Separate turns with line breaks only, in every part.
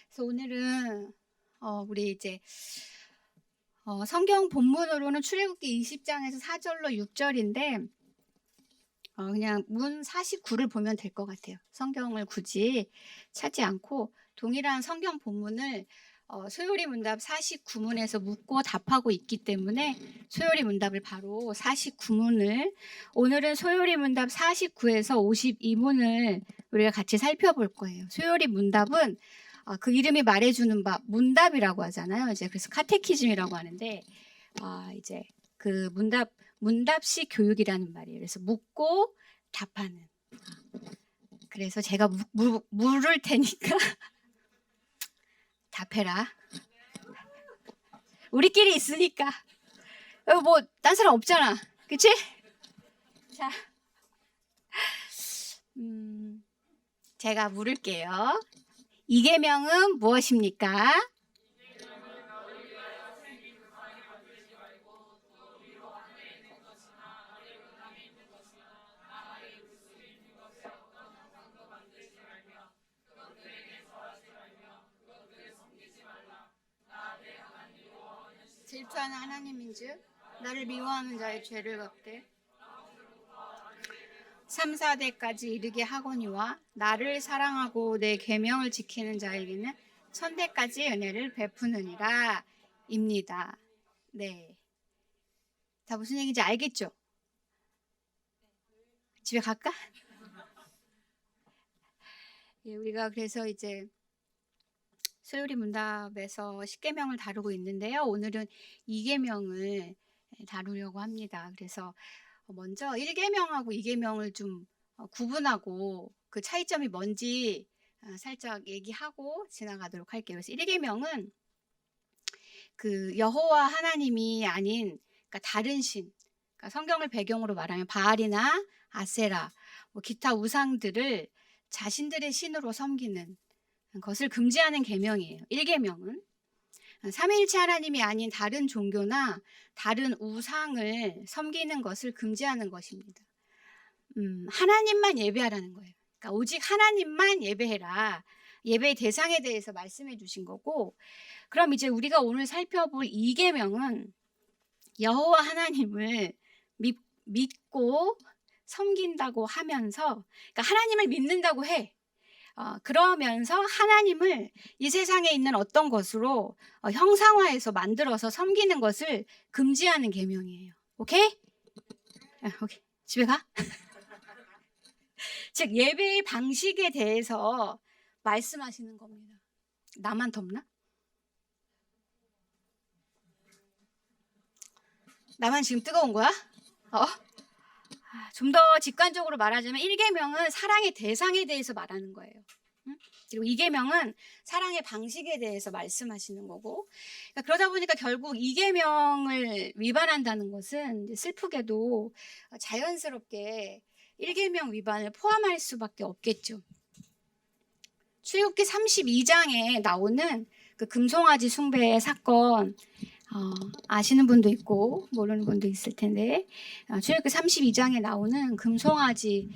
그래서 오늘은 우리 이제 성경 본문으로는 출애굽기 20장에서 4절로 6절인데 그냥 문 49를 보면 될 것 같아요. 성경을 굳이 찾지 않고 동일한 성경 본문을 소요리 문답 49문에서 묻고 답하고 있기 때문에 소요리 문답을 바로 49문을 오늘은 소요리 문답 49에서 52문을 우리가 같이 살펴볼 거예요. 소요리 문답은 그 이름이 말해주는 바 문답이라고 하잖아요. 이제 그래서 카테키즘이라고 하는데 이제 그 문답식 교육이라는 말이에요. 그래서 묻고 답하는. 그래서 제가 물을 테니까 답해라. 우리끼리 있으니까. 뭐 딴 사람 없잖아. 그치? 자, 제가 물을게요. 이 계명은 무엇입니까? 질투하는 하나님인즉 나를 미워하는 자의 죄를 갚되 3, 4대까지 이르게 하거니와 나를 사랑하고 내 계명을 지키는 자에게는 천대까지 은혜를 베푸느니라 입니다. 네, 다 무슨 얘기인지 알겠죠? 집에 갈까? 예, 우리가 그래서 이제 소요리 문답에서 10계명을 다루고 있는데요. 오늘은 2계명을 다루려고 합니다. 그래서 먼저 1계명하고 2계명을 좀 구분하고 그 차이점이 뭔지 살짝 얘기하고 지나가도록 할게요. 그래서 1계명은 그 여호와 하나님이 아닌 그러니까 다른 신, 그러니까 성경을 배경으로 말하면 바알이나 아세라, 뭐 기타 우상들을 자신들의 신으로 섬기는 것을 금지하는 계명이에요. 1계명은 삼위일체 하나님이 아닌 다른 종교나 다른 우상을 섬기는 것을 금지하는 것입니다. 하나님만 예배하라는 거예요. 그러니까 오직 하나님만 예배해라. 예배의 대상에 대해서 말씀해 주신 거고, 그럼 이제 우리가 오늘 살펴볼 2계명은 여호와 하나님을 믿고 섬긴다고 하면서, 그러니까 하나님을 믿는다고 해. 그러면서 하나님을 이 세상에 있는 어떤 것으로 형상화해서 만들어서 섬기는 것을 금지하는 계명이에요. 오케이? 오케이. 집에 가. 즉 예배의 방식에 대해서 말씀하시는 겁니다. 나만 덥나? 나만 지금 뜨거운 거야? 좀 더 직관적으로 말하자면 1계명은 사랑의 대상에 대해서 말하는 거예요. 그리고 2계명은 사랑의 방식에 대해서 말씀하시는 거고, 그러니까 그러다 보니까 결국 2계명을 위반한다는 것은 슬프게도 자연스럽게 1계명 위반을 포함할 수밖에 없겠죠. 출애굽기 32장에 나오는 그 금송아지 숭배의 사건 아시는 분도 있고 모르는 분도 있을 텐데 출애굽기 32장에 나오는 금송아지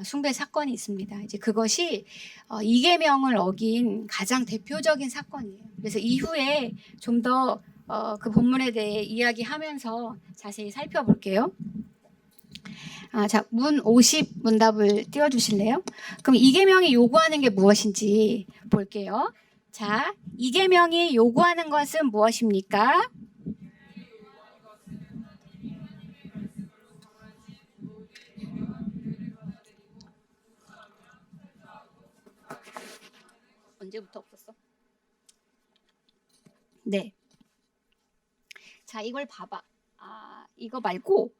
숭배 사건이 있습니다. 이제 그것이 2계명을 어긴 가장 대표적인 사건이에요. 그래서 이후에 좀 더 그 본문에 대해 이야기하면서 자세히 살펴볼게요. 자, 문 50 문답을 띄워주실래요? 그럼 2계명이 요구하는 게 무엇인지 볼게요. 자, 2계명이 요구하는 것은 무엇입니까? 언제부터 없었어? 네. 자, 이걸 봐봐. 이거 말고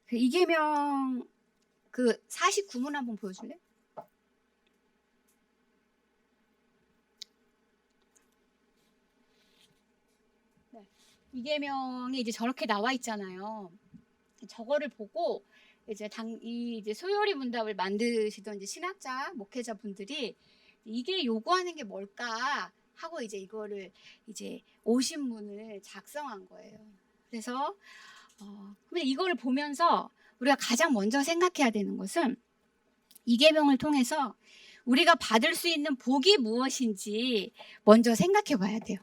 그 2계명 그 49문 한번 보여줄래? 네. 2계명이 이제 저렇게 나와 있잖아요. 저거를 보고 이제 소요리 문답을 만드시던 이제 신학자, 목회자 분들이 이게 요구하는 게 뭘까 하고 이제 이거를 이제 50문을 작성한 거예요. 그래서 근데 이거를 보면서 우리가 가장 먼저 생각해야 되는 것은 2계명을 통해서 우리가 받을 수 있는 복이 무엇인지 먼저 생각해 봐야 돼요.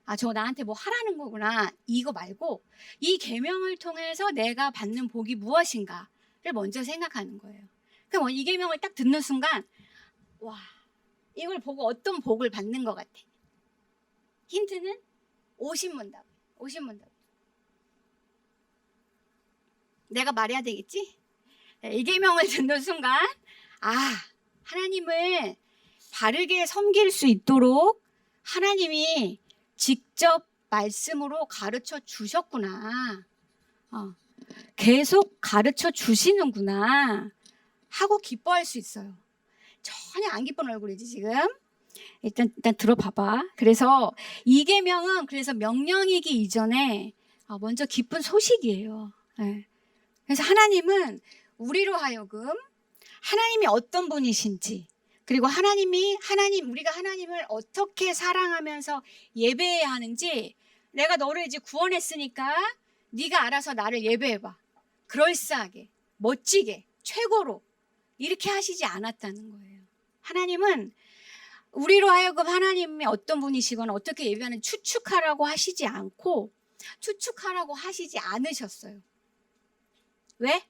아, 저 나한테 뭐 하라는 거구나. 이거 말고 이 계명을 통해서 내가 받는 복이 무엇인가를 먼저 생각하는 거예요. 그럼 이 계명을 딱 듣는 순간 와, 이걸 보고 어떤 복을 받는 것 같아. 힌트는 오신문답. 오신문답. 내가 말해야 되겠지? 이 계명을 듣는 순간 아, 하나님을 바르게 섬길 수 있도록 하나님이 직접 말씀으로 가르쳐 주셨구나. 계속 가르쳐 주시는구나 하고 기뻐할 수 있어요. 전혀 안 기쁜 얼굴이지 지금. 일단 들어봐봐. 그래서 이 계명은 그래서 명령이기 이전에 먼저 기쁜 소식이에요. 네. 그래서 하나님은 우리로 하여금 하나님이 어떤 분이신지, 그리고 우리가 하나님을 어떻게 사랑하면서 예배해야 하는지, 내가 너를 이제 구원했으니까 네가 알아서 나를 예배해봐. 그럴싸하게, 멋지게, 최고로 이렇게 하시지 않았다는 거예요. 하나님은 우리로 하여금 하나님이 어떤 분이시거나 어떻게 예배하는 추측하라고 하시지 않고 추측하라고 하시지 않으셨어요. 왜?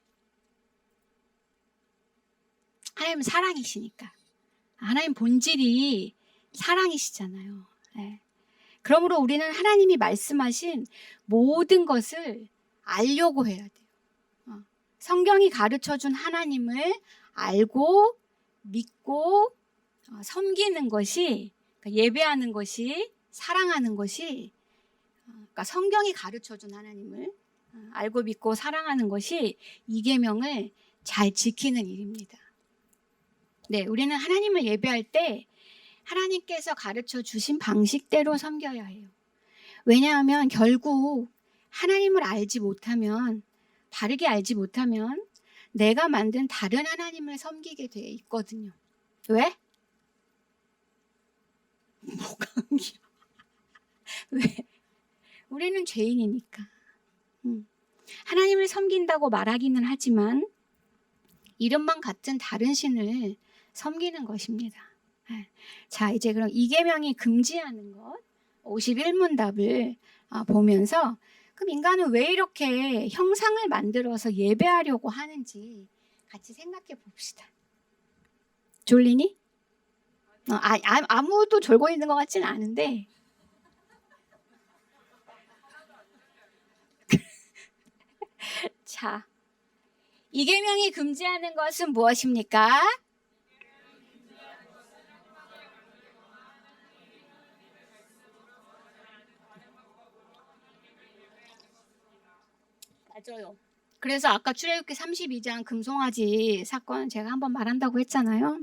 하나님은 사랑이시니까. 하나님 본질이 사랑이시잖아요. 네. 그러므로 우리는 하나님이 말씀하신 모든 것을 알려고 해야 돼요. 성경이 가르쳐준 하나님을 알고 믿고 섬기는 것이, 그러니까 예배하는 것이, 사랑하는 것이, 그러니까 성경이 가르쳐준 하나님을 알고 믿고 사랑하는 것이 이 계명을 잘 지키는 일입니다. 네, 우리는 하나님을 예배할 때 하나님께서 가르쳐 주신 방식대로 섬겨야 해요. 왜냐하면 결국 하나님을 알지 못하면, 바르게 알지 못하면 내가 만든 다른 하나님을 섬기게 돼 있거든요. 왜? 뭐가 은기야? 왜? 우리는 죄인이니까. 하나님을 섬긴다고 말하기는 하지만 이름만 같은 다른 신을 섬기는 것입니다. 자, 이제 그럼 이 계명이 금지하는 것 51문답을 보면서 그럼 인간은 왜 이렇게 형상을 만들어서 예배하려고 하는지 같이 생각해 봅시다. 졸리니? 아무도 졸고 있는 것 같지는 않은데 자, 이 계명이 금지하는 것은 무엇입니까? 맞아요. 그래서 아까 출애굽기 32장 금송아지 사건 제가 한번 말한다고 했잖아요.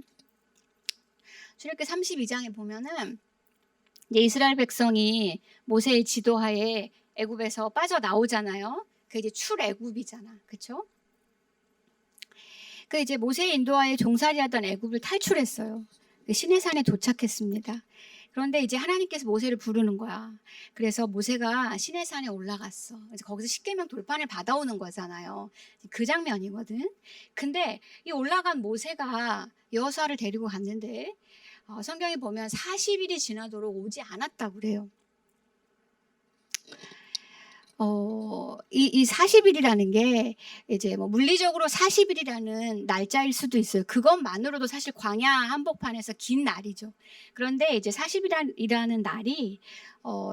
출애굽기 32장에 보면은 이제 이스라엘 백성이 모세의 지도하에 애굽에서 빠져나오잖아요. 그게 이제 출애굽이잖아. 그렇죠? 그 이제 모세의 인도하에 종살이하던 애굽을 탈출했어요. 시내산에 도착했습니다. 그런데 이제 하나님께서 모세를 부르는 거야. 그래서 모세가 시내산에 올라갔어. 이제 거기서 십계명 돌판을 받아오는 거잖아요. 그 장면이거든. 근데 이 올라간 모세가 여호수아를 데리고 갔는데 성경에 보면 40일이 지나도록 오지 않았다고 그래요. 이 40일이라는 게 이제 뭐 물리적으로 40일이라는 날짜일 수도 있어요. 그것만으로도 사실 광야 한복판에서 긴 날이죠. 그런데 이제 40일이라는 날이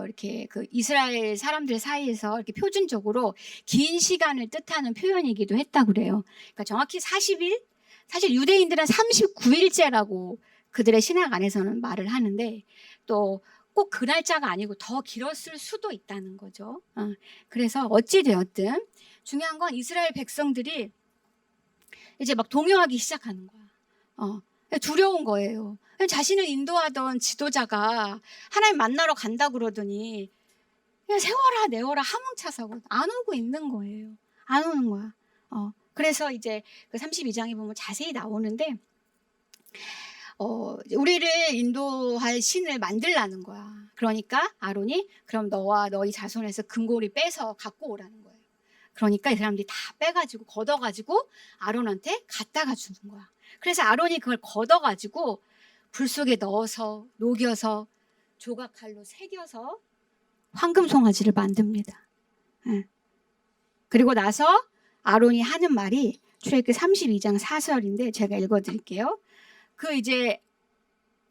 이렇게 그 이스라엘 사람들 사이에서 이렇게 표준적으로 긴 시간을 뜻하는 표현이기도 했다고 그래요. 그러니까 정확히 40일? 사실 유대인들은 39일째라고 그들의 신학 안에서는 말을 하는데 또 꼭 그 날짜가 아니고 더 길었을 수도 있다는 거죠. 그래서 어찌 되었든 중요한 건 이스라엘 백성들이 이제 막 동요하기 시작하는 거야. 두려운 거예요. 자신을 인도하던 지도자가 하나님 만나러 간다 그러더니 그냥 세워라 내워라 함흥차사고 안 오고 있는 거예요. 안 오는 거야. 그래서 이제 그 32장에 보면 자세히 나오는데 우리를 인도할 신을 만들라는 거야. 그러니까 아론이 그럼 너와 너희 자손에서 금고리 빼서 갖고 오라는 거예요. 그러니까 이 사람들이 다 빼가지고 걷어가지고 아론한테 갖다가 주는 거야. 그래서 아론이 그걸 걷어가지고 불 속에 넣어서 녹여서 조각칼로 새겨서 황금 송아지를 만듭니다. 그리고 나서 아론이 하는 말이 출애굽기 32장 4절인데 제가 읽어드릴게요. 그 이제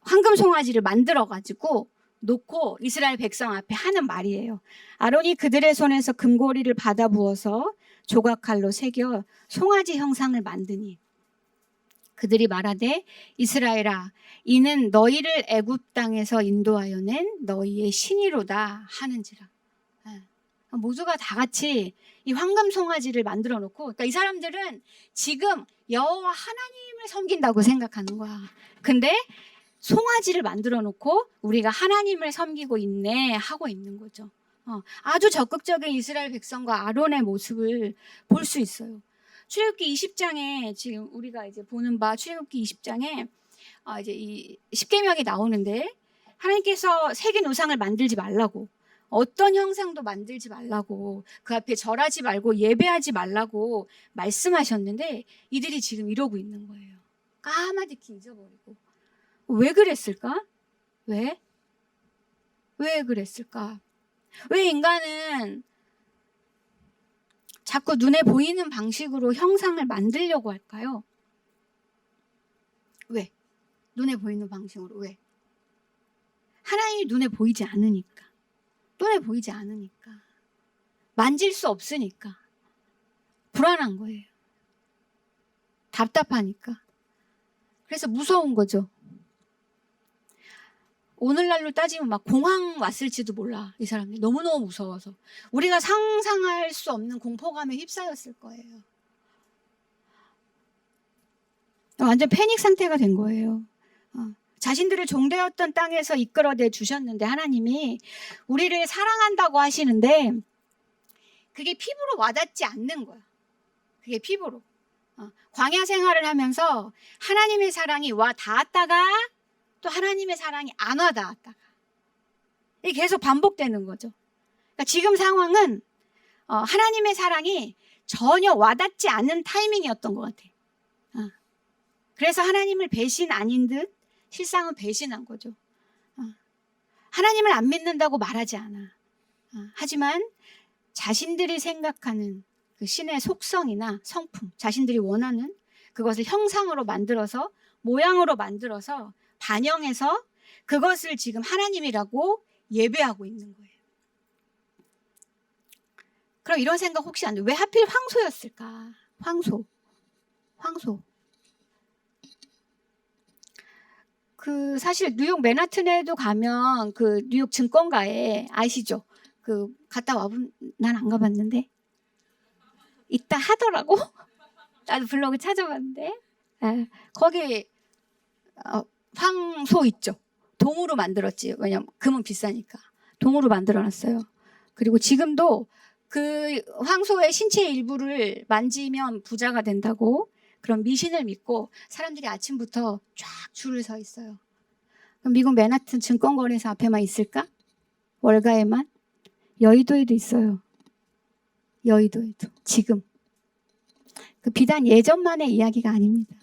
황금 송아지를 만들어가지고 놓고 이스라엘 백성 앞에 하는 말이에요. 아론이 그들의 손에서 금고리를 받아 부어서 조각칼로 새겨 송아지 형상을 만드니 그들이 말하되 이스라엘아 이는 너희를 애굽 땅에서 인도하여 낸 너희의 신이로다 하는지라. 모두가 다 같이 이 황금 송아지를 만들어 놓고, 그러니까 이 사람들은 지금 여호와 하나님을 섬긴다고 생각하는 거야. 근데 송아지를 만들어 놓고 우리가 하나님을 섬기고 있네 하고 있는 거죠. 아주 적극적인 이스라엘 백성과 아론의 모습을 볼 수 있어요. 출애굽기 20장에 지금 우리가 이제 보는 바 출애굽기 20장에 이제 이 십계명이 나오는데 하나님께서 새긴 우상을 만들지 말라고, 어떤 형상도 만들지 말라고, 그 앞에 절하지 말고 예배하지 말라고 말씀하셨는데 이들이 지금 이러고 있는 거예요. 까마득히 잊어버리고. 왜 그랬을까? 왜 그랬을까? 왜 인간은 자꾸 눈에 보이는 방식으로 형상을 만들려고 할까요? 왜? 눈에 보이는 방식으로 왜? 하나님이 눈에 보이지 않으니까. 눈에 보이지 않으니까. 만질 수 없으니까. 불안한 거예요. 답답하니까. 그래서 무서운 거죠. 오늘날로 따지면 막 공황 왔을지도 몰라. 이 사람들이 너무너무 무서워서. 우리가 상상할 수 없는 공포감에 휩싸였을 거예요. 완전 패닉 상태가 된 거예요. 자신들을 종되었던 땅에서 이끌어내 주셨는데 하나님이 우리를 사랑한다고 하시는데 그게 피부로 와닿지 않는 거야. 그게 피부로. 광야 생활을 하면서 하나님의 사랑이 와 닿았다가 또 하나님의 사랑이 안 와 닿았다가 이게 계속 반복되는 거죠. 그러니까 지금 상황은 하나님의 사랑이 전혀 와닿지 않는 타이밍이었던 것 같아. 그래서 하나님을 배신 아닌 듯 실상은 배신한 거죠. 하나님을 안 믿는다고 말하지 않아. 하지만 자신들이 생각하는 그 신의 속성이나 성품, 자신들이 원하는 그것을 형상으로 만들어서 모양으로 만들어서 반영해서 그것을 지금 하나님이라고 예배하고 있는 거예요. 그럼 이런 생각 혹시 안 돼요? 왜 하필 황소였을까? 황소. 그 사실 뉴욕 맨하튼에도 가면 그 뉴욕 증권가에 아시죠? 그 갔다 와본 난 안 가봤는데 있다 하더라고. 나도 블로그 찾아봤는데 거기 황소 있죠. 동으로 만들었지. 왜냐면 금은 비싸니까 동으로 만들어놨어요. 그리고 지금도 그 황소의 신체 일부를 만지면 부자가 된다고 그런 미신을 믿고 사람들이 아침부터 쫙 줄을 서 있어요. 그럼 미국 맨하튼 증권거래소 앞에만 있을까? 월가에만? 여의도에도 있어요. 여의도에도. 지금. 그 비단 예전만의 이야기가 아닙니다.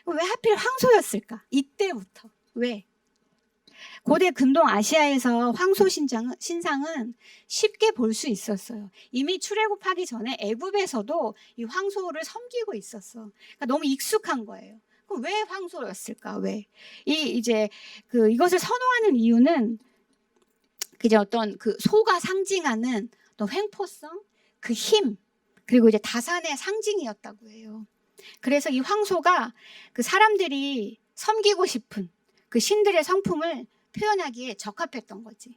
왜 하필 황소였을까? 이때부터. 왜? 고대 근동 아시아에서 황소 신상은 쉽게 볼 수 있었어요. 이미 출애굽하기 전에 애굽에서도 이 황소를 섬기고 있었어. 그러니까 너무 익숙한 거예요. 그럼 왜 황소였을까? 왜? 이것을 선호하는 이유는 이제 어떤 그 소가 상징하는 어떤 횡포성, 그 힘, 그리고 이제 다산의 상징이었다고 해요. 그래서 이 황소가 그 사람들이 섬기고 싶은 그 신들의 성품을 표현하기에 적합했던 거지.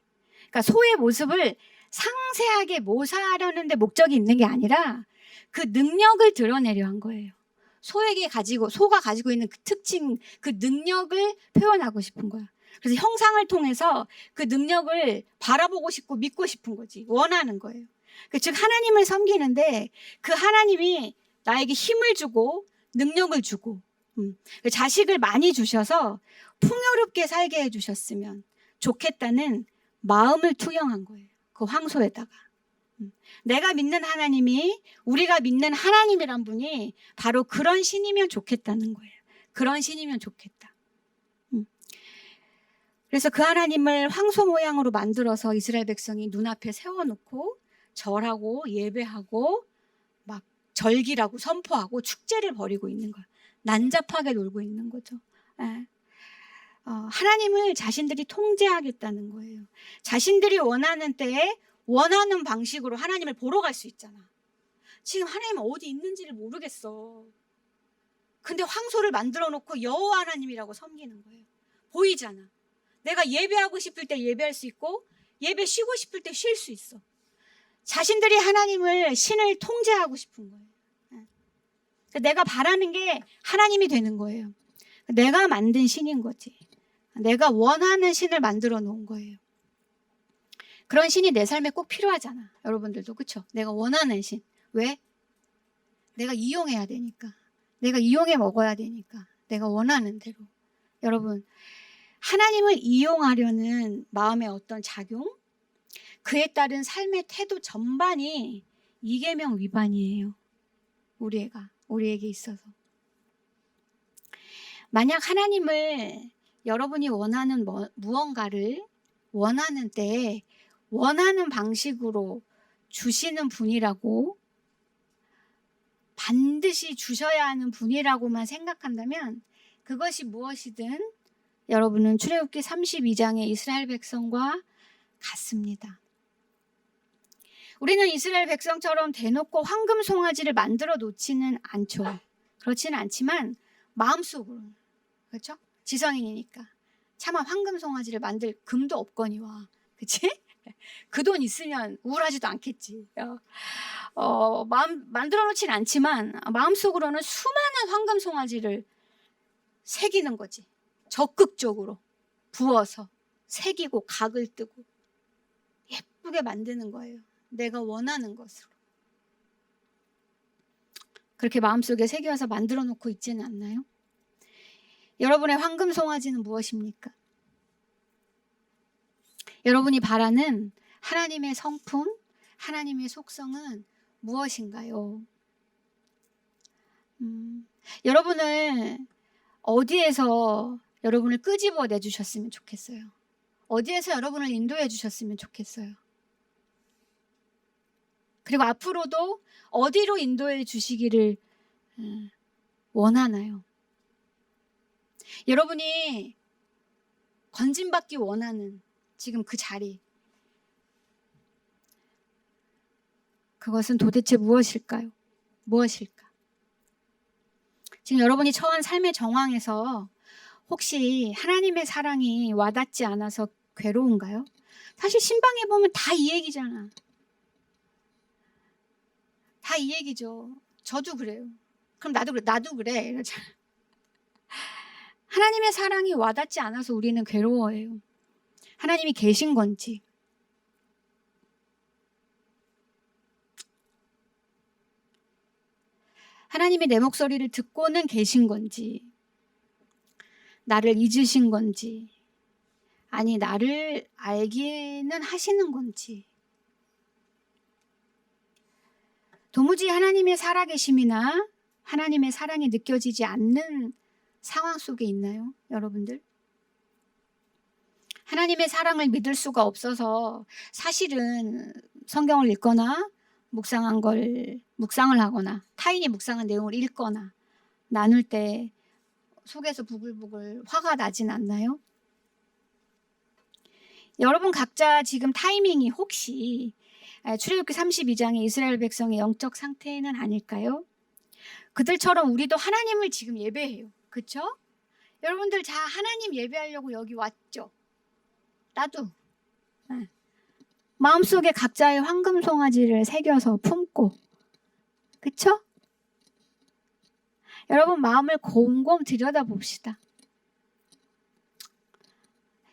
그러니까 소의 모습을 상세하게 묘사하려는 데 목적이 있는 게 아니라 그 능력을 드러내려 한 거예요. 소가 가지고 있는 그 특징, 그 능력을 표현하고 싶은 거야. 그래서 형상을 통해서 그 능력을 바라보고 싶고 믿고 싶은 거지. 원하는 거예요. 즉 하나님을 섬기는데 그 하나님이 나에게 힘을 주고 능력을 주고 자식을 많이 주셔서 풍요롭게 살게 해주셨으면 좋겠다는 마음을 투영한 거예요. 그 황소에다가. 내가 믿는 하나님이 우리가 믿는 하나님이란 분이 바로 그런 신이면 좋겠다는 거예요. 그런 신이면 좋겠다. 그래서 그 하나님을 황소 모양으로 만들어서 이스라엘 백성이 눈앞에 세워놓고 절하고 예배하고 막 절기라고 선포하고 축제를 벌이고 있는 거예요. 난잡하게 놀고 있는 거죠. 예. 하나님을 자신들이 통제하겠다는 거예요. 자신들이 원하는 때에 원하는 방식으로 하나님을 보러 갈 수 있잖아. 지금 하나님은 어디 있는지를 모르겠어. 근데 황소를 만들어 놓고 여호와 하나님이라고 섬기는 거예요. 보이잖아. 내가 예배하고 싶을 때 예배할 수 있고 예배 쉬고 싶을 때 쉴 수 있어. 자신들이 하나님을 신을 통제하고 싶은 거예요. 내가 바라는 게 하나님이 되는 거예요. 내가 만든 신인 거지. 내가 원하는 신을 만들어 놓은 거예요. 그런 신이 내 삶에 꼭 필요하잖아. 여러분들도 그렇죠? 내가 원하는 신. 왜? 내가 이용해야 되니까. 내가 이용해 먹어야 되니까. 내가 원하는 대로. 여러분, 하나님을 이용하려는 마음의 어떤 작용, 그에 따른 삶의 태도 전반이 이계명 위반이에요. 우리에게 있어서. 만약 하나님을 여러분이 원하는 무언가를 원하는 때에 원하는 방식으로 주시는 분이라고, 반드시 주셔야 하는 분이라고만 생각한다면 그것이 무엇이든 여러분은 출애굽기 32장의 이스라엘 백성과 같습니다. 우리는 이스라엘 백성처럼 대놓고 황금 송아지를 만들어 놓지는 않죠. 그렇지는 않지만 마음속으로, 그렇죠? 지성인이니까 차마 황금 송아지를 만들 금도 없거니와, 그치? 그 돈 있으면 우울하지도 않겠지. 만들어 놓진 않지만 마음속으로는 수많은 황금 송아지를 새기는 거지. 적극적으로 부어서 새기고 각을 뜨고 예쁘게 만드는 거예요. 내가 원하는 것으로. 그렇게 마음속에 새겨서 만들어 놓고 있지는 않나요? 여러분의 황금 송아지는 무엇입니까? 여러분이 바라는 하나님의 성품, 하나님의 속성은 무엇인가요? 여러분을 어디에서 여러분을 끄집어 내주셨으면 좋겠어요? 어디에서 여러분을 인도해 주셨으면 좋겠어요? 그리고 앞으로도 어디로 인도해 주시기를 원하나요? 여러분이 건진받기 원하는 지금 그 자리, 그것은 도대체 무엇일까요? 무엇일까? 지금 여러분이 처한 삶의 정황에서 혹시 하나님의 사랑이 와닿지 않아서 괴로운가요? 사실 신방에 보면 다 이 얘기잖아. 다 이 얘기죠. 저도 그래요. 그럼 나도 그래. 이러잖아. 하나님의 사랑이 와닿지 않아서 우리는 괴로워해요. 하나님이 계신 건지, 하나님이 내 목소리를 듣고는 계신 건지, 나를 잊으신 건지, 아니 나를 알기는 하시는 건지, 도무지 하나님의 살아계심이나 하나님의 사랑이 느껴지지 않는 상황 속에 있나요, 여러분들? 하나님의 사랑을 믿을 수가 없어서 사실은 성경을 읽거나 묵상을 하거나 타인이 묵상한 내용을 읽거나 나눌 때 속에서 부글부글 화가 나진 않나요? 여러분 각자 지금 타이밍이 혹시 출애굽기 32장의 이스라엘 백성의 영적 상태는 아닐까요? 그들처럼 우리도 하나님을 지금 예배해요. 그렇죠? 여러분들 다 하나님 예배하려고 여기 왔죠? 나도. 마음속에 각자의 황금 송아지를 새겨서 품고, 그쵸? 여러분 마음을 곰곰 들여다봅시다.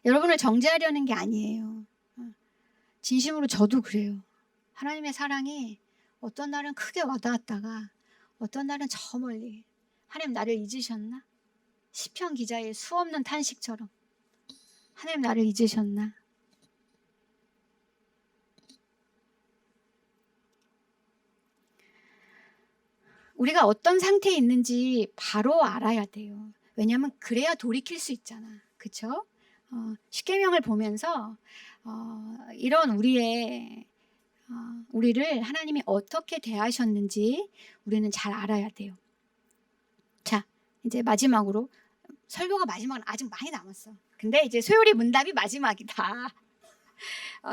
여러분을 정죄하려는 게 아니에요. 진심으로 저도 그래요. 하나님의 사랑이 어떤 날은 크게 와닿았다가 어떤 날은 저 멀리, 하나님 나를 잊으셨나? 시편 기자의 수없는 탄식처럼 하나님 나를 잊으셨나? 우리가 어떤 상태에 있는지 바로 알아야 돼요. 왜냐하면 그래야 돌이킬 수 있잖아. 그쵸? 십계명을 보면서 이런 우리를 하나님이 어떻게 대하셨는지 우리는 잘 알아야 돼요. 자, 이제 마지막으로 설교가 마지막은 아직 많이 남았어. 근데 이제 소요리 문답이 마지막이다.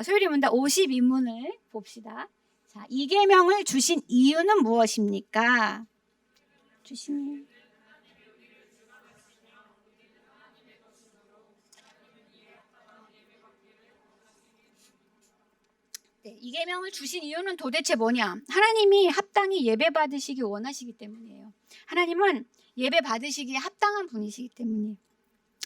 소요리 문답 52문을 봅시다. 자, 이 계명을 주신 이유는 무엇입니까? 주신 네, 이 계명을 주신 이유는 도대체 뭐냐? 하나님이 합당히 예배 받으시기 원하시기 때문이에요. 하나님은 예배 받으시기에 합당한 분이시기 때문이에요.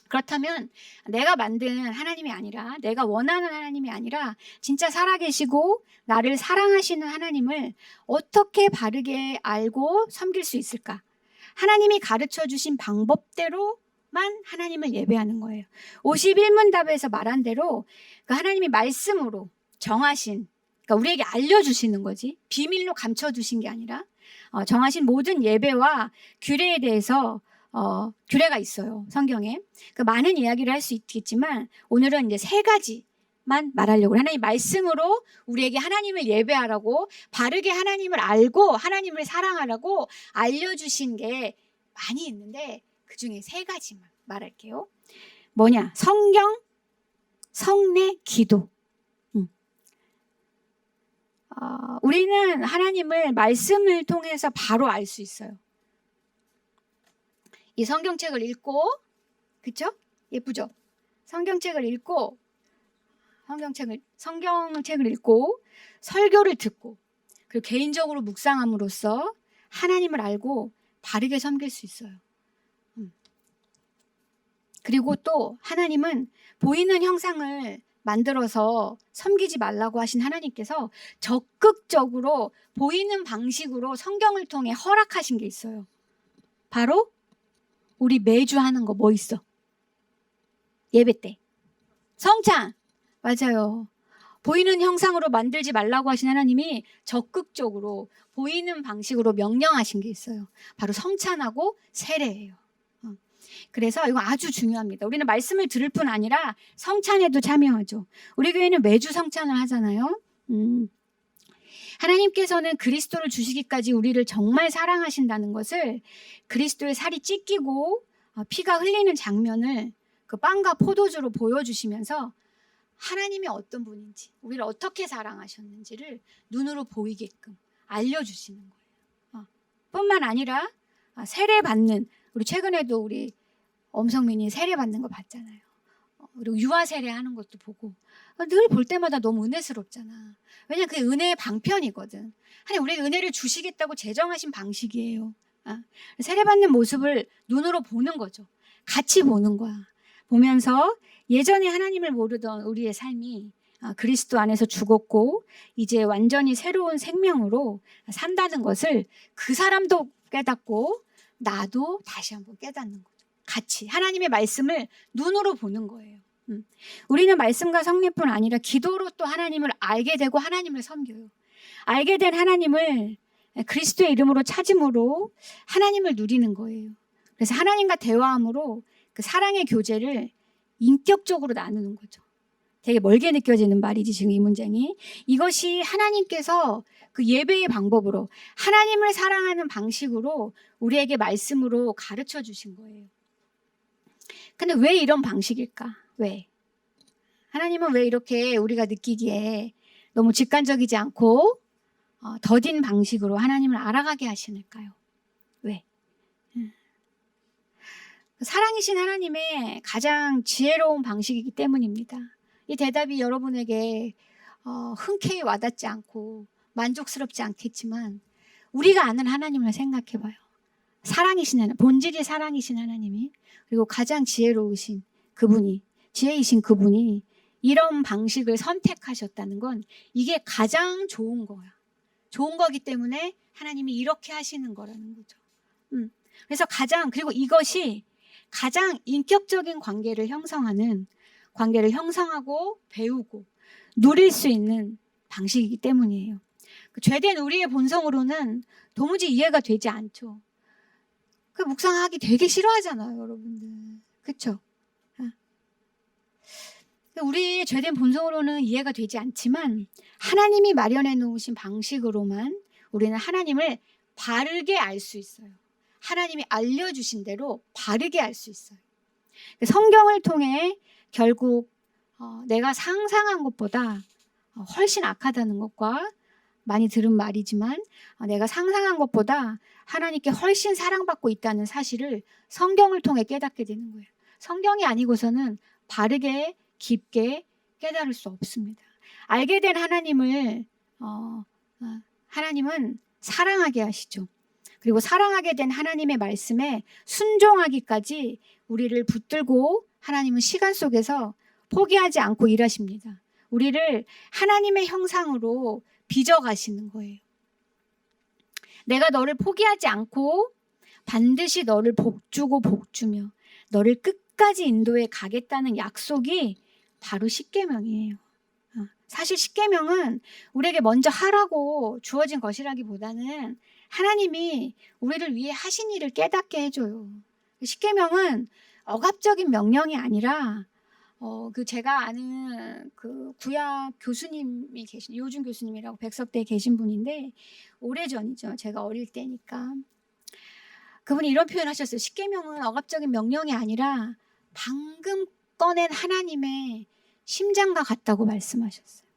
그렇다면 내가 만든 하나님이 아니라, 내가 원하는 하나님이 아니라 진짜 살아계시고 나를 사랑하시는 하나님을 어떻게 바르게 알고 섬길 수 있을까? 하나님이 가르쳐 주신 방법대로만 하나님을 예배하는 거예요. 51문답에서 말한 대로 그 하나님이 말씀으로 정하신, 그러니까 우리에게 알려주시는 거지, 비밀로 감춰두신 게 아니라 정하신 모든 예배와 규례에 대해서 규례가 있어요, 성경에. 그 많은 이야기를 할 수 있겠지만 오늘은 이제 3가지만 말하려고. 하나님 말씀으로 우리에게 하나님을 예배하라고, 바르게 하나님을 알고 하나님을 사랑하라고 알려주신 게 많이 있는데 그 중에 3가지만 말할게요. 뭐냐? 성경, 성례, 기도. 우리는 하나님을 말씀을 통해서 바로 알 수 있어요. 이 성경책을 읽고, 그쵸? 예쁘죠? 성경책을 읽고, 성경책을 읽고, 설교를 듣고, 그리고 개인적으로 묵상함으로써 하나님을 알고 바르게 섬길 수 있어요. 그리고 또 하나님은 보이는 형상을 만들어서 섬기지 말라고 하신 하나님께서 적극적으로 보이는 방식으로 성경을 통해 허락하신 게 있어요. 바로 우리 매주 하는 거 뭐 있어? 예배 때 성찬. 맞아요. 보이는 형상으로 만들지 말라고 하신 하나님이 적극적으로 보이는 방식으로 명령하신 게 있어요. 바로 성찬하고 세례예요. 그래서 이거 아주 중요합니다. 우리는 말씀을 들을 뿐 아니라 성찬에도 참여하죠. 우리 교회는 매주 성찬을 하잖아요. 하나님께서는 그리스도를 주시기까지 우리를 정말 사랑하신다는 것을 그리스도의 살이 찢기고 피가 흘리는 장면을 그 빵과 포도주로 보여주시면서 하나님이 어떤 분인지, 우리를 어떻게 사랑하셨는지를 눈으로 보이게끔 알려주시는 거예요. 뿐만 아니라 세례받는, 우리 최근에도 우리 엄성민이 세례받는 거 봤잖아요. 그리고 유아 세례하는 것도 보고 늘 볼 때마다 너무 은혜스럽잖아. 왜냐면 그게 은혜의 방편이거든. 하나님 우리에게 은혜를 주시겠다고 제정하신 방식이에요. 세례받는 모습을 눈으로 보는 거죠. 같이 보는 거야. 보면서 예전에 하나님을 모르던 우리의 삶이 그리스도 안에서 죽었고 이제 완전히 새로운 생명으로 산다는 것을 그 사람도 깨닫고 나도 다시 한번 깨닫는 거죠. 같이 하나님의 말씀을 눈으로 보는 거예요. 우리는 말씀과 성례뿐 아니라 기도로 또 하나님을 알게 되고 하나님을 섬겨요. 알게 된 하나님을 그리스도의 이름으로 찾음으로 하나님을 누리는 거예요. 그래서 하나님과 대화함으로 그 사랑의 교제를 인격적으로 나누는 거죠. 되게 멀게 느껴지는 말이지 지금 이 문장이. 이것이 하나님께서 그 예배의 방법으로 하나님을 사랑하는 방식으로 우리에게 말씀으로 가르쳐 주신 거예요. 근데 왜 이런 방식일까? 왜? 하나님은 왜 이렇게 우리가 느끼기에 너무 직관적이지 않고 더딘 방식으로 하나님을 알아가게 하시는가요? 왜? 사랑이신 하나님의 가장 지혜로운 방식이기 때문입니다. 이 대답이 여러분에게 흔쾌히 와닿지 않고 만족스럽지 않겠지만 우리가 아는 하나님을 생각해봐요. 사랑이신 하나님, 본질이 사랑이신 하나님이, 그리고 가장 지혜로우신 그분이, 지혜이신 그분이 이런 방식을 선택하셨다는 건 이게 가장 좋은 거야. 좋은 거기 때문에 하나님이 이렇게 하시는 거라는 거죠. 그래서 그리고 이것이 가장 인격적인 관계를 형성하고 배우고 누릴 수 있는 방식이기 때문이에요. 죄된 우리의 본성으로는 도무지 이해가 되지 않죠. 그 묵상하기 되게 싫어하잖아요, 여러분들. 그쵸? 우리 죄된 본성으로는 이해가 되지 않지만 하나님이 마련해 놓으신 방식으로만 우리는 하나님을 바르게 알 수 있어요. 하나님이 알려주신 대로 바르게 알 수 있어요. 성경을 통해 결국 내가 상상한 것보다 훨씬 악하다는 것과 많이 들은 말이지만 내가 상상한 것보다 하나님께 훨씬 사랑받고 있다는 사실을 성경을 통해 깨닫게 되는 거예요. 성경이 아니고서는 바르게 깊게 깨달을 수 없습니다. 알게 된 하나님을 하나님은 사랑하게 하시죠. 그리고 사랑하게 된 하나님의 말씀에 순종하기까지 우리를 붙들고 하나님은 시간 속에서 포기하지 않고 일하십니다. 우리를 하나님의 형상으로 빚어가시는 거예요. 내가 너를 포기하지 않고 반드시 너를 복주고 복주며 너를 끝까지 인도해 가겠다는 약속이 바로 십계명이에요. 사실 십계명은 우리에게 먼저 하라고 주어진 것이라기보다는 하나님이 우리를 위해 하신 일을 깨닫게 해줘요. 십계명은 억압적인 명령이 아니라 제가 아는 그 구약 교수님이 계신 이호준 교수님이라고 백석대에 계신 분인데 오래전이죠. 제가 어릴 때니까. 그분이 이런 표현을 하셨어요. 십계명은 억압적인 명령이 아니라 방금 꺼낸 하나님의 심장과 같다고 말씀하셨어요.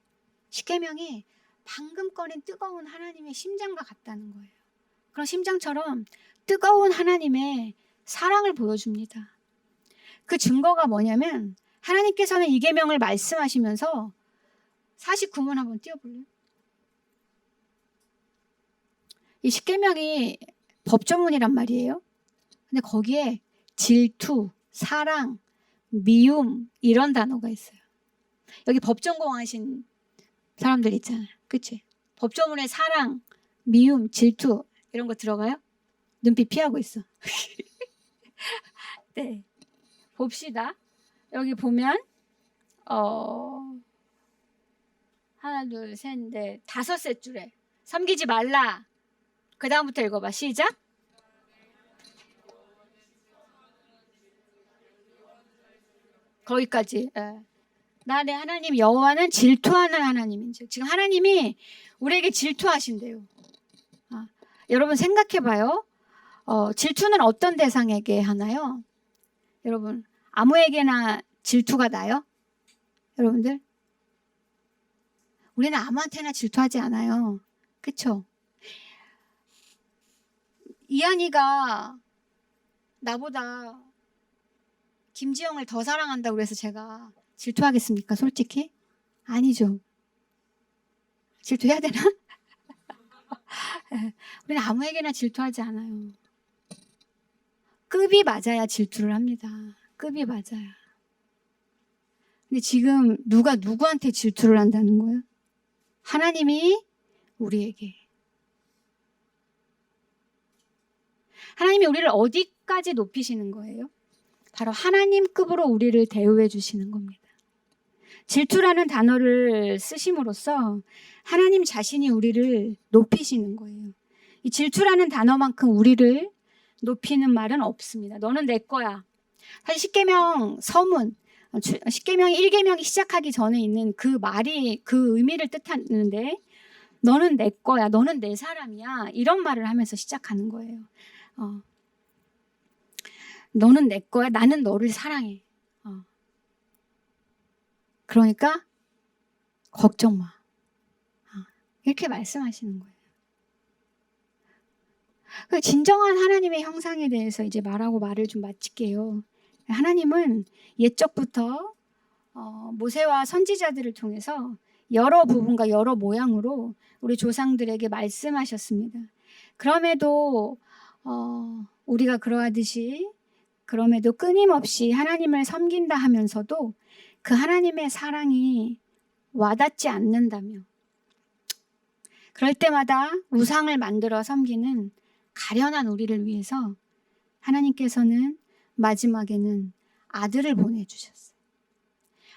십계명이 방금 꺼낸 뜨거운 하나님의 심장과 같다는 거예요. 그런 심장처럼 뜨거운 하나님의 사랑을 보여줍니다. 그 증거가 뭐냐면 하나님께서는 이 계명을 말씀하시면서 49문 한번 띄워볼래요? 이 십계명이 법조문이란 말이에요. 근데 거기에 질투, 사랑, 미움 이런 단어가 있어요. 여기 법 전공하신 사람들 있잖아요. 그치? 법조문에 사랑, 미움, 질투 이런 거 들어가요? 눈빛 피하고 있어. 네, 봅시다. 여기 보면 하나, 둘, 셋, 넷, 다섯째 줄에 섬기지 말라. 그 다음부터 읽어봐. 시작. 거기까지. 나 내 하나님 여호와는 질투하는 하나님인지. 지금 하나님이 우리에게 질투하신대요. 여러분 생각해봐요. 질투는 어떤 대상에게 하나요? 여러분 아무에게나 질투가 나요? 여러분들? 우리는 아무한테나 질투하지 않아요. 그쵸? 이한이가 나보다 김지영을 더 사랑한다고 그래서 제가 질투하겠습니까? 솔직히? 아니죠. 질투해야 되나? 우리는 아무에게나 질투하지 않아요. 급이 맞아야 질투를 합니다. 급이 맞아야. 근데 지금 누가 누구한테 질투를 한다는 거예요? 하나님이 우리에게. 하나님이 우리를 어디까지 높이시는 거예요? 바로 하나님급으로 우리를 대우해 주시는 겁니다. 질투라는 단어를 쓰심으로써 하나님 자신이 우리를 높이시는 거예요. 이 질투라는 단어만큼 우리를 높이는 말은 없습니다. 너는 내 거야. 사실 십계명 서문, 십계명 1계명이 시작하기 전에 있는 그 말이 그 의미를 뜻하는데 너는 내 거야. 너는 내 사람이야. 이런 말을 하면서 시작하는 거예요. 너는 내 거야. 나는 너를 사랑해. 그러니까 걱정 마. 이렇게 말씀하시는 거예요. 진정한 하나님의 형상에 대해서 이제 말하고 말을 좀 마칠게요. 하나님은 옛적부터 모세와 선지자들을 통해서 여러 부분과 여러 모양으로 우리 조상들에게 말씀하셨습니다. 그럼에도 우리가 그럼에도 끊임없이 하나님을 섬긴다 하면서도 그 하나님의 사랑이 와닿지 않는다며 그럴 때마다 우상을 만들어 섬기는 가련한 우리를 위해서 하나님께서는 마지막에는 아들을 보내주셨어요.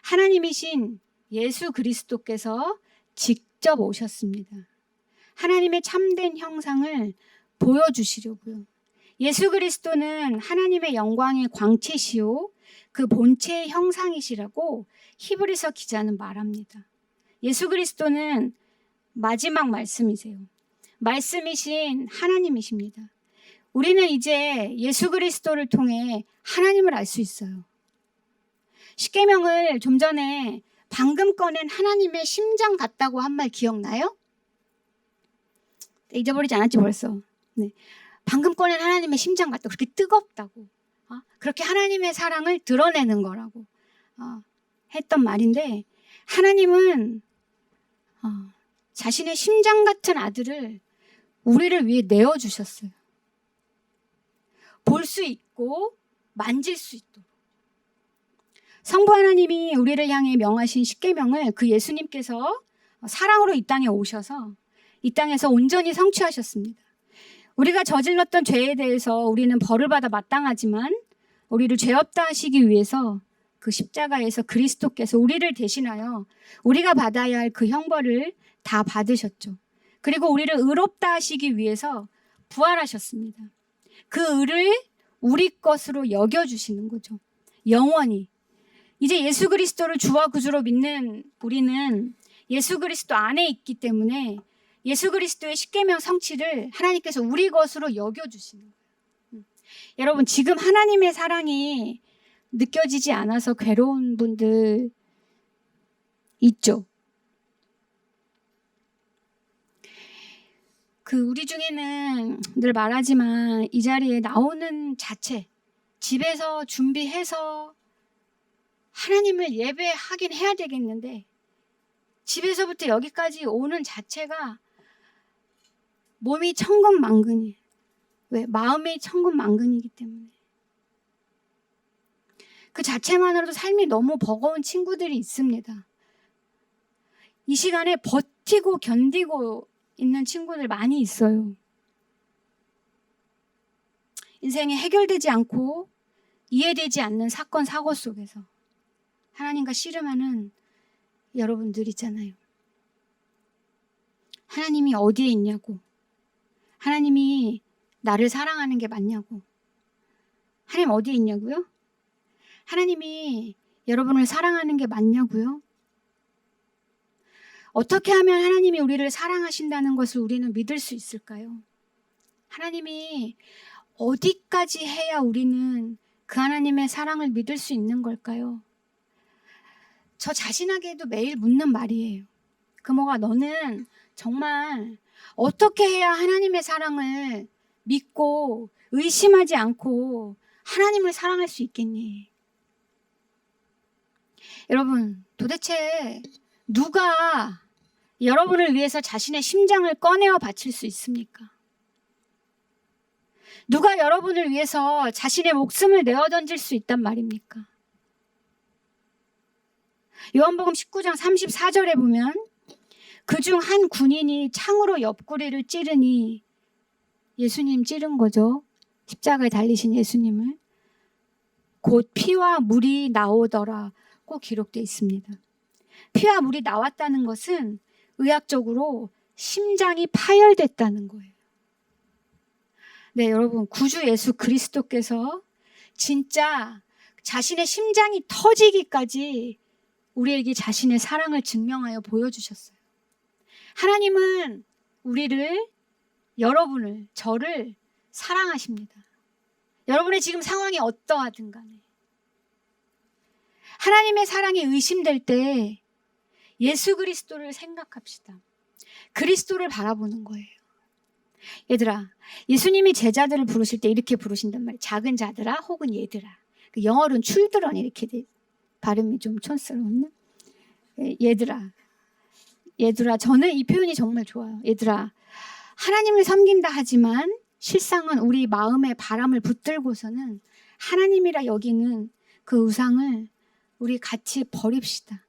하나님이신 예수 그리스도께서 직접 오셨습니다. 하나님의 참된 형상을 보여주시려고요. 예수 그리스도는 하나님의 영광의 광채시요 그 본체의 형상이시라고 히브리서 기자는 말합니다. 예수 그리스도는 마지막 말씀이세요. 말씀이신 하나님이십니다. 우리는 이제 예수 그리스도를 통해 하나님을 알 수 있어요. 십계명을 좀 전에 방금 꺼낸 하나님의 심장 같다고 한 말 기억나요? 잊어버리지 않았지 벌써. 네. 방금 꺼낸 하나님의 심장 같다고, 그렇게 뜨겁다고, 그렇게 하나님의 사랑을 드러내는 거라고 했던 말인데, 하나님은 자신의 심장 같은 아들을 우리를 위해 내어주셨어요. 볼 수 있고 만질 수 있도록. 성부 하나님이 우리를 향해 명하신 십계명을 그 예수님께서 사랑으로 이 땅에 오셔서 이 땅에서 온전히 성취하셨습니다. 우리가 저질렀던 죄에 대해서 우리는 벌을 받아 마땅하지만 우리를 죄 없다 하시기 위해서 그 십자가에서 그리스도께서 우리를 대신하여 우리가 받아야 할 그 형벌을 다 받으셨죠. 그리고 우리를 의롭다 하시기 위해서 부활하셨습니다. 그 의를 우리 것으로 여겨주시는 거죠. 영원히. 이제 예수 그리스도를 주와 구주로 믿는 우리는 예수 그리스도 안에 있기 때문에 예수 그리스도의 십계명 성취를 하나님께서 우리 것으로 여겨주시는 거예요. 여러분, 지금 하나님의 사랑이 느껴지지 않아서 괴로운 분들 있죠? 우리 중에는 늘 말하지만 이 자리에 나오는 자체, 집에서 준비해서 하나님을 예배하긴 해야 되겠는데 집에서부터 여기까지 오는 자체가 몸이 천근만근이에요. 왜? 마음이 천근만근이기 때문에. 그 자체만으로도 삶이 너무 버거운 친구들이 있습니다. 이 시간에 버티고 견디고 있는 친구들 많이 있어요. 인생이 해결되지 않고 이해되지 않는 사건, 사고 속에서 하나님과 씨름하는 여러분들 있잖아요. 하나님이 어디에 있냐고, 하나님이 나를 사랑하는 게 맞냐고, 하나님 어디에 있냐고요? 하나님이 여러분을 사랑하는 게 맞냐고요? 어떻게 하면 하나님이 우리를 사랑하신다는 것을 우리는 믿을 수 있을까요? 하나님이 어디까지 해야 우리는 그 하나님의 사랑을 믿을 수 있는 걸까요? 저 자신에게도 매일 묻는 말이에요. 금호가, 너는 정말 어떻게 해야 하나님의 사랑을 믿고 의심하지 않고 하나님을 사랑할 수 있겠니? 여러분, 도대체 누가 여러분을 위해서 자신의 심장을 꺼내어 바칠 수 있습니까? 누가 여러분을 위해서 자신의 목숨을 내어 던질 수 있단 말입니까? 요한복음 19장 34절에 보면 그중 한 군인이 창으로 옆구리를 찌르니, 예수님 찌른 거죠. 십자가에 달리신 예수님을. 곧 피와 물이 나오더라고 기록되어 있습니다. 피와 물이 나왔다는 것은 의학적으로 심장이 파열됐다는 거예요. 네, 여러분, 구주 예수 그리스도께서 진짜 자신의 심장이 터지기까지 우리에게 자신의 사랑을 증명하여 보여주셨어요. 하나님은 우리를, 여러분을, 저를 사랑하십니다. 여러분의 지금 상황이 어떠하든 간에. 하나님의 사랑이 의심될 때 예수 그리스도를 생각합시다. 그리스도를 바라보는 거예요. 얘들아, 예수님이 제자들을 부르실 때 이렇게 부르신단 말이에요. 작은 자들아, 혹은 얘들아. 영어로는 children 이렇게 돼. 발음이 좀 촌스러웠나? 얘들아, 저는 이 표현이 정말 좋아요. 얘들아, 하나님을 섬긴다 하지만 실상은 우리 마음의 바람을 붙들고서는 하나님이라 여기는 그 우상을 우리 같이 버립시다.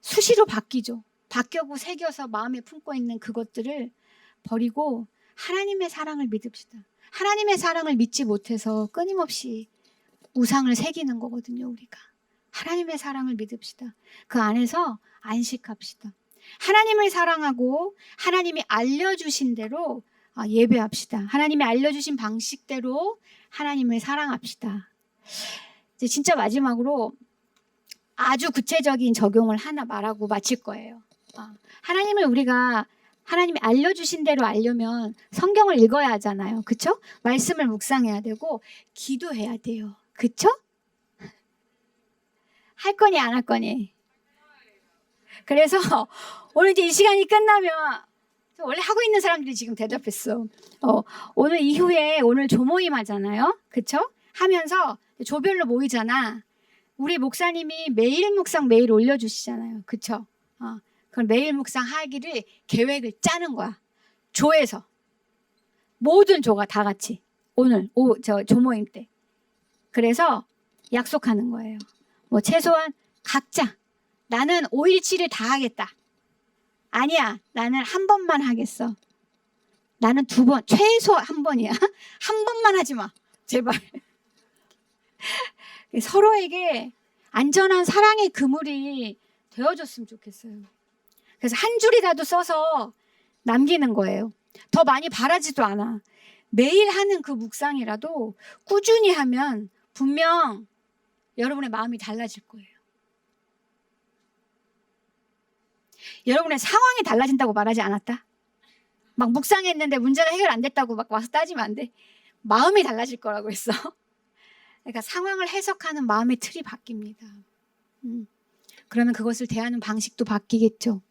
수시로 바뀌죠. 바뀌고 새겨서 마음에 품고 있는 그것들을 버리고 하나님의 사랑을 믿읍시다. 하나님의 사랑을 믿지 못해서 끊임없이 우상을 새기는 거거든요, 우리가. 하나님의 사랑을 믿읍시다. 그 안에서 안식합시다. 하나님을 사랑하고 하나님이 알려주신 대로 예배합시다. 하나님이 알려주신 방식대로 하나님을 사랑합시다. 이제 진짜 마지막으로 아주 구체적인 적용을 하나 말하고 마칠 거예요. 하나님을 우리가 하나님이 알려주신 대로 알려면 성경을 읽어야 하잖아요. 그쵸? 말씀을 묵상해야 되고 기도해야 돼요. 그쵸? 할 거니 안 할 거니? 그래서 오늘 이제 이 시간이 끝나면 원래 하고 있는 사람들이 지금 대답했어. 오늘 이후에 오늘 조모임 하잖아요. 그쵸? 하면서 조별로 모이잖아. 우리 목사님이 매일 묵상 매일 올려주시잖아요. 그쵸? 그럼 매일 묵상 하기를 계획을 짜는 거야. 조에서. 모든 조가 다 같이. 오늘, 조모임 때. 그래서 약속하는 거예요. 뭐 최소한 각자. 나는 5일치를 다 하겠다. 아니야. 나는 한 번만 하겠어. 나는 2번. 최소 한 번이야. 한 번만 하지 마. 제발. 서로에게 안전한 사랑의 그물이 되어줬으면 좋겠어요. 그래서 한 줄이라도 써서 남기는 거예요. 더 많이 바라지도 않아. 매일 하는 그 묵상이라도 꾸준히 하면 분명 여러분의 마음이 달라질 거예요. 여러분의 상황이 달라진다고 말하지 않았다? 막 묵상했는데 문제가 해결 안 됐다고 막 와서 따지면 안 돼. 마음이 달라질 거라고 했어. 그러니까 상황을 해석하는 마음의 틀이 바뀝니다. 그러면 그것을 대하는 방식도 바뀌겠죠.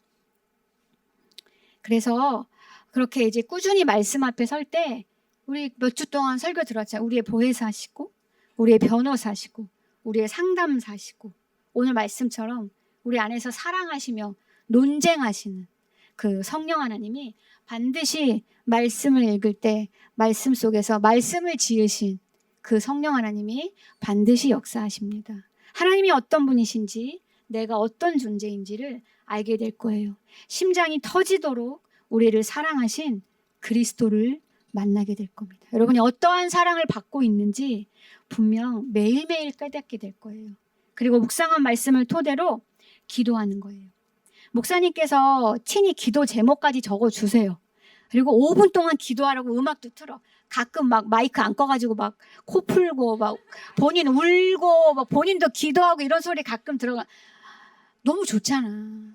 그래서 그렇게 이제 꾸준히 말씀 앞에 설 때 우리 몇 주 동안 설교 들었잖아요. 우리의 보혜사시고 우리의 변호사시고 우리의 상담사시고 오늘 말씀처럼 우리 안에서 사랑하시며 논쟁하시는 그 성령 하나님이 반드시 말씀을 읽을 때 말씀 속에서 말씀을 지으신 그 성령 하나님이 반드시 역사하십니다. 하나님이 어떤 분이신지 내가 어떤 존재인지를 알게 될 거예요. 심장이 터지도록 우리를 사랑하신 그리스도를 만나게 될 겁니다. 여러분이 어떠한 사랑을 받고 있는지 분명 매일매일 깨닫게 될 거예요. 그리고 묵상한 말씀을 토대로 기도하는 거예요. 목사님께서 친히 기도 제목까지 적어주세요. 그리고 5분 동안 기도하라고 음악도 틀어. 가끔 막 마이크 안 꺼가지고 막 코 풀고 막 본인 울고 막 본인도 기도하고 이런 소리 가끔 들어가. 너무 좋잖아.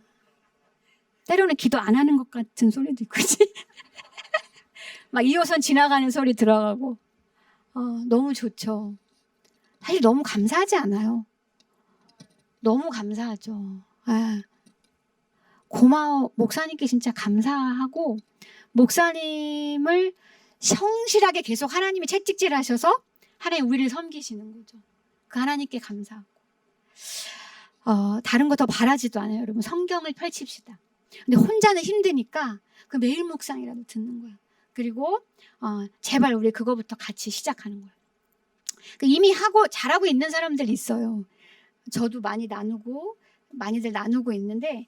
때로는 기도 안 하는 것 같은 소리도 있고, 그치? 막 2호선 지나가는 소리 들어가고. 너무 좋죠. 사실 너무 감사하지 않아요? 너무 감사하죠. 고마워. 목사님께 진짜 감사하고, 목사님을 성실하게 계속 하나님이 채찍질 하셔서 하나님 우리를 섬기시는 거죠. 그 하나님께 감사하고. 다른 거 더 바라지도 않아요. 여러분 성경을 펼칩시다. 근데 혼자는 힘드니까 그 매일 묵상이라도 듣는 거야. 그리고 제발 우리 그거부터 같이 시작하는 거야. 이미 하고 잘하고 있는 사람들 있어요. 저도 많이들 나누고 있는데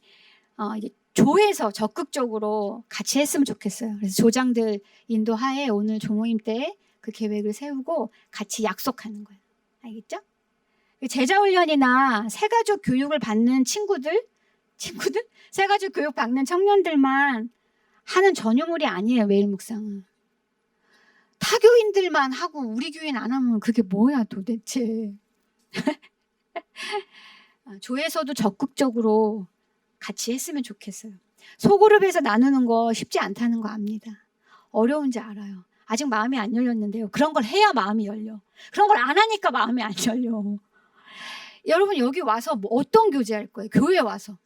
이제 조에서 적극적으로 같이 했으면 좋겠어요. 그래서 조장들 인도하에 오늘 조모임 때 그 계획을 세우고 같이 약속하는 거예요. 알겠죠? 제자훈련이나 새가족 교육을 받는 친구들? 새가족 교육 받는 청년들만 하는 전유물이 아니에요. 매일 묵상은. 타교인들만 하고 우리 교회는 안 하면 그게 뭐야 도대체. 조에서도 적극적으로 같이 했으면 좋겠어요. 소그룹에서 나누는 거 쉽지 않다는 거 압니다. 어려운지 알아요. 아직 마음이 안 열렸는데요. 그런 걸 해야 마음이 열려. 그런 걸 안 하니까 마음이 안 열려. 여러분 여기 와서 뭐 어떤 교제할 거예요? 교회에 와서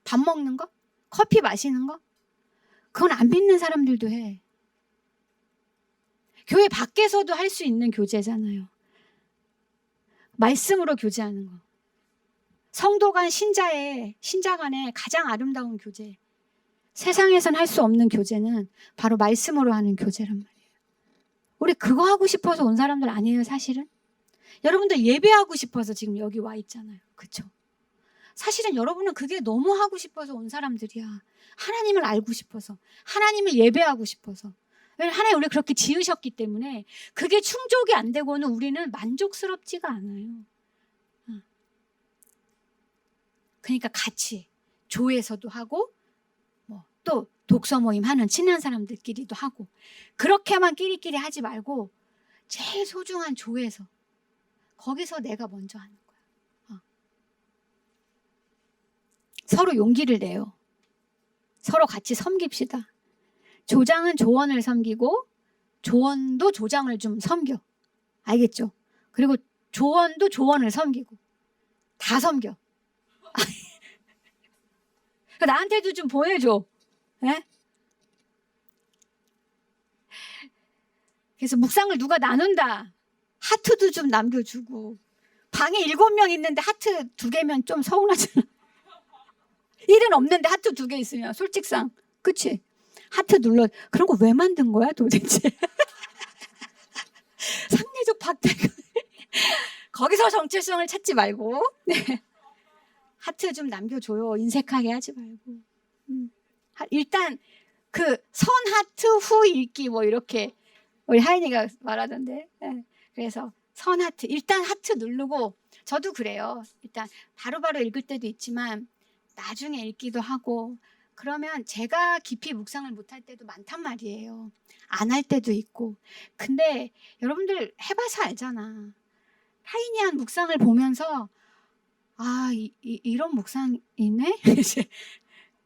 밥 먹는 거? 커피 마시는 거? 그건 안 믿는 사람들도 해. 교회 밖에서도 할 수 있는 교제잖아요. 말씀으로 교제하는 거. 성도 간 신자 간의 가장 아름다운 교제. 세상에선 할 수 없는 교제는 바로 말씀으로 하는 교제란 말이에요. 우리 그거 하고 싶어서 온 사람들 아니에요, 사실은? 여러분들 예배하고 싶어서 지금 여기 와 있잖아요. 그렇죠? 사실은 여러분은 그게 너무 하고 싶어서 온 사람들이야. 하나님을 알고 싶어서, 하나님을 예배하고 싶어서. 왜냐하면 하나님 우리 그렇게 지으셨기 때문에 그게 충족이 안 되고는 우리는 만족스럽지가 않아요. 그러니까 같이 조에서도 하고 뭐 또 독서 모임 하는 친한 사람들끼리도 하고 그렇게만 끼리끼리 하지 말고 제일 소중한 조에서 거기서 내가 먼저 하는 거야. 서로 용기를 내요. 서로 같이 섬깁시다. 조장은 조원을 섬기고 조원도 조장을 좀 섬겨. 알겠죠? 그리고 조원도 조원을 섬기고 다 섬겨. 나한테도 좀 보내줘. 네? 그래서 묵상을 누가 나눈다. 하트도 좀 남겨주고. 방에 7명 있는데 하트 2개면 좀 서운하잖아. 일은 없는데 하트 2개 있으면 솔직상. 그치? 하트 눌러. 그런 거 왜 만든 거야 도대체? 상대적 박탈감. 거기서 정체성을 찾지 말고. 네. 하트 좀 남겨줘요. 인색하게 하지 말고. 일단 그 선 하트 후 읽기 뭐 이렇게 우리 하인이가 말하던데. 네. 그래서 선 하트 일단 하트 누르고 저도 그래요. 일단 바로바로 읽을 때도 있지만 나중에 읽기도 하고 그러면 제가 깊이 묵상을 못할 때도 많단 말이에요. 안 할 때도 있고. 근데 여러분들 해봐서 알잖아. 하인이 한 묵상을 보면서 아, 이런 묵상이네?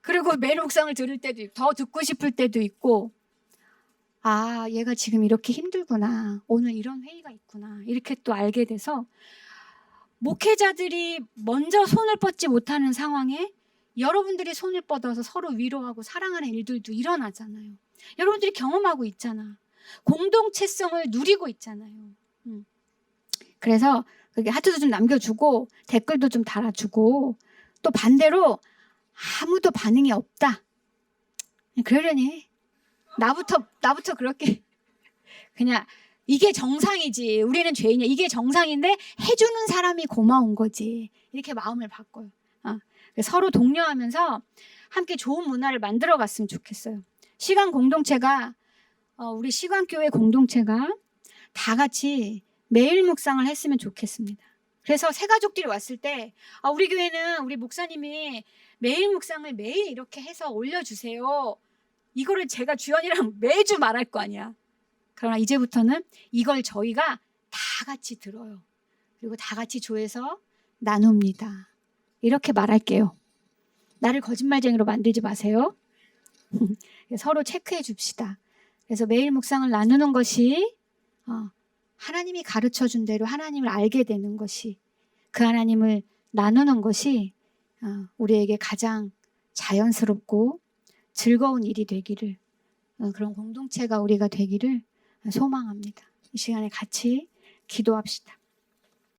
그리고 매일 묵상을 들을 때도 있고 더 듣고 싶을 때도 있고 아, 얘가 지금 이렇게 힘들구나. 오늘 이런 회의가 있구나. 이렇게 또 알게 돼서 목회자들이 먼저 손을 뻗지 못하는 상황에 여러분들이 손을 뻗어서 서로 위로하고 사랑하는 일들도 일어나잖아요. 여러분들이 경험하고 있잖아. 공동체성을 누리고 있잖아요. 그래서 그게 하트도 좀 남겨주고 댓글도 좀 달아주고 또 반대로 아무도 반응이 없다. 그러려니 해. 나부터 그렇게 그냥 이게 정상이지. 우리는 죄인이야. 이게 정상인데 해주는 사람이 고마운 거지. 이렇게 마음을 바꿔요. 서로 독려하면서 함께 좋은 문화를 만들어 갔으면 좋겠어요. 시간 공동체가 우리 시간교회 공동체가 다 같이 매일 묵상을 했으면 좋겠습니다. 그래서 새 가족들이 왔을 때 우리 교회는 우리 목사님이 매일 묵상을 매일 이렇게 해서 올려주세요. 이거를 제가 주연이랑 매주 말할 거 아니야. 그러나 이제부터는 이걸 저희가 다 같이 들어요. 그리고 다 같이 조회서 나눕니다. 이렇게 말할게요. 나를 거짓말쟁이로 만들지 마세요. 서로 체크해 줍시다. 그래서 매일 묵상을 나누는 것이 하나님이 가르쳐준 대로 하나님을 알게 되는 것이 그 하나님을 나누는 것이 우리에게 가장 자연스럽고 즐거운 일이 되기를 그런 공동체가 우리가 되기를 소망합니다. 이 시간에 같이 기도합시다.